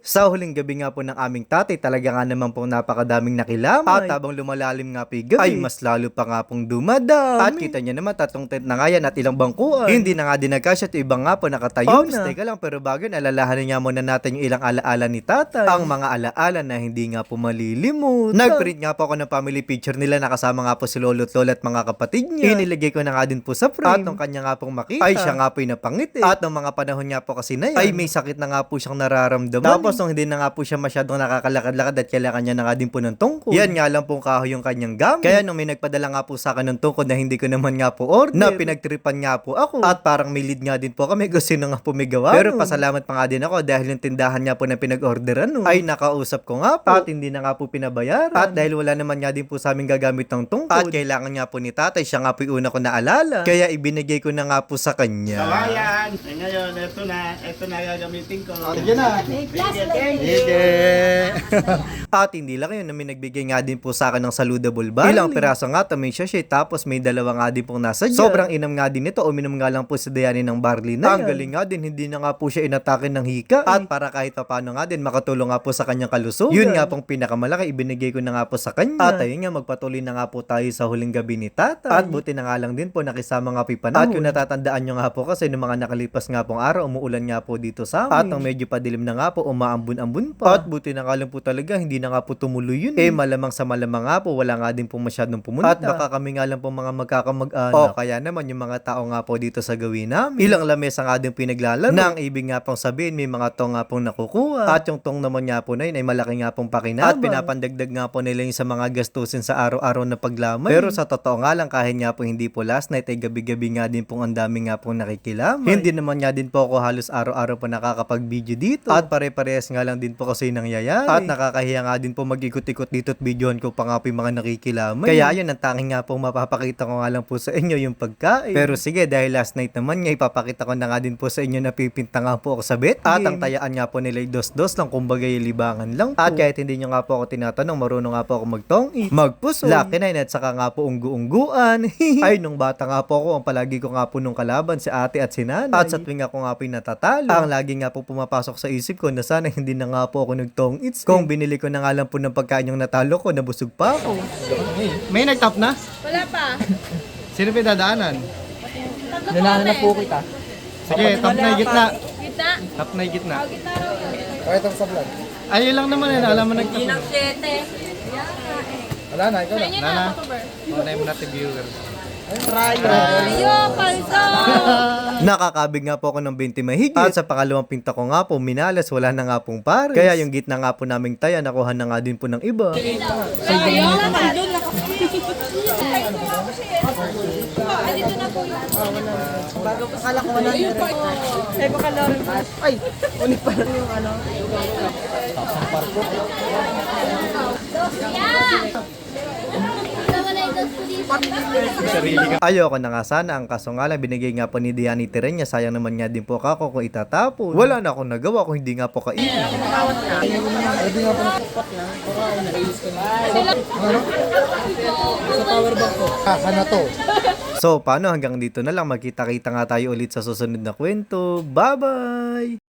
Sa huling gabi nga po ng aming tatay, talaga nga naman pong napakadaming nakilamay. At habang lumalalim nga po yung gabi, ay mas lalo pa nga pong dumadami. At kita niya naman, tatlong tent na nga yan at ilang bangkuan. Hindi na nga din nagkasya at ibang nga po nakatayo na. Teka lang, pero bago yun, alalahanin nga muna natin yung ilang alaala ni tatay. Ang mga alaala na hindi nga po malilimut. Nag-print nga po ako ng family picture nila, nakasama nga po si lolo at lola at mga kapatid niya. Iniligay ko na nga din po sa frame. At nung kanya nga pong makita, ay siya nga po yung napangiti. At nung mga panahon nga po kasi na yan, ay may sakit na nga po siyang nararamdaman. Tapos nung hindi na nga po siya masyadong nakakalakad-lakad at kailangan niya na nga din po ng tungkod. Yan nga lang pong kahoy yung kanyang gamit. Kaya nung may nagpadala nga po sa akin ng tungkod na hindi ko naman nga po order, na pinagtripan nga po ako. At parang may lead nga din po kami, gusto na nga po may gawa. Pero pasalamat pa nga din ako dahil yung tindahan nga po na pinag-orderan nun, ay nakausap ko nga po. At hindi na nga po pinabayaran. At dahil wala naman nga din po sa amin gagamit ng tungkod. At kailangan nga po ni tatay, siya nga po yung una ko naalala. Kaya ibinigay ko na nga po sa kanya. Kawayan! Ngayon, ito na gagamitin ko. Sige na. Thank you. At hindi lang yun na may nagbigay nga din po sa akin ng saludable barley. Ilang piraso nga may sachet, tapos may dalawa nga din pong nasa jar. Sobrang inam nga din ito, uminom nga lang po si Dayani ng barley na yan. Ang galing nga din, hindi na nga po siya inatake ng hika. At para kahit paano nga din makatulong nga po sa kanyang kalusugan. Yun nga pong pinakamalaki, ibinigay ko na nga po sa kanya. At ayun nga, magpatuloy na nga po tayo sa huling gabi ni tatay. At buti na nga lang din po nakisama nga po yung panahon. At yung natatandaan nyo nga po kasi nung mga nakalipas nga pong araw, umuulan nga po dito sa amin. At nang medyo padilim na nga po, umaambun-ambun pa. At buti na nga lang po talaga, hindi na nga po tumuloy yun. Malamang sa malamang nga po, wala nga din po masyadong pumunta. At baka kami nga lang po mga magkakamag-anak. Kaya naman yung mga tao nga po dito sa gawin namin, ilang lamesa nga din pinaglalaro. Nang ibig nga pong sabihin, may mga tong nga pong nakukuha. At yung tong naman nga po na yun ay malaki nga pong pakinabang. At pinapandagdag nga po nila yung sa mga gastusin sa araw-araw na paglamay. Pero sa totoo nga lang, kahit nga po hindi po last night, ay gabi-gabi nga din pong ang dami nga pong nakikilamay. Hindi naman nga din po ako halos araw-araw po nakakapag-video dito. At pare-parehas nga lang din po kasi nangyayari. At nakakahiya nga din po mag-ikot-ikot dito at videohan ko pa nga po yung mga nakikilamay. Kaya yun, ang tanging nga po mapapakita ko nga lang po sa inyo yung pagkain. Pero sige, dahil last night naman nga, ipapakita ko na nga din po sa inyo na pipinta nga po ako sa bet. At ang tayaan nga po nila ay dos-dos lang, kumbaga yung libangan lang po. At kahit hindi nyo nga po ako tinatanong, marunong nga po ako magtongi, magpuso, laki na yun, at saka nga po unggu-ungguan. Ay, nung bata nga po ako, ang palagi ko nga po nung kalaban, si ate at si nanay. At sa tuwing ako nga po natatalo, ang lagi nga po pumapasok sa isip ko na sana hindi na nga po ako nagtong-its. Kung binili ko na nga lang po ng pagkain yung natalo ko, nabusog pa ako. May nag-top na? Wala pa. Sino pinadaanan? Nanahanap po kita. Sige, top na yung gitna. Gitna? Top na yung gitna. Gitna raw yun. Pakita sa vlog. Ayun lang naman yun, alam mo nag-top. Ginang 7. Wala na, ikaw Sa inyo na, October. Wala mo natin viewer. Ayo, paldo! Nakakabig nga po ako ng 20 mahigit. At sa pangalawang pinta ko nga po, minalas, wala na nga pong pares. Kaya yung gitna nga po naming taya, nakuha na nga din po ng iba. Ayo, doon na dito na po yun. Bago akala ko wala yun. Eh baka laro. Ay, unik pa lang yung ano. Ayoko na nga sana, ang kaso nga lang, binigay nga po ni Diani Tirenya, sayang naman nga din po ako kung itatapon. Wala na akong nagawa kung hindi nga po kainin. Pwede nga po nakupat na. Para ako na-release ko na. Ano? Sa power bank ko. Sana to. So, paano hanggang dito na lang, magkita-kita nga tayo ulit sa susunod na kwento. Bye-bye!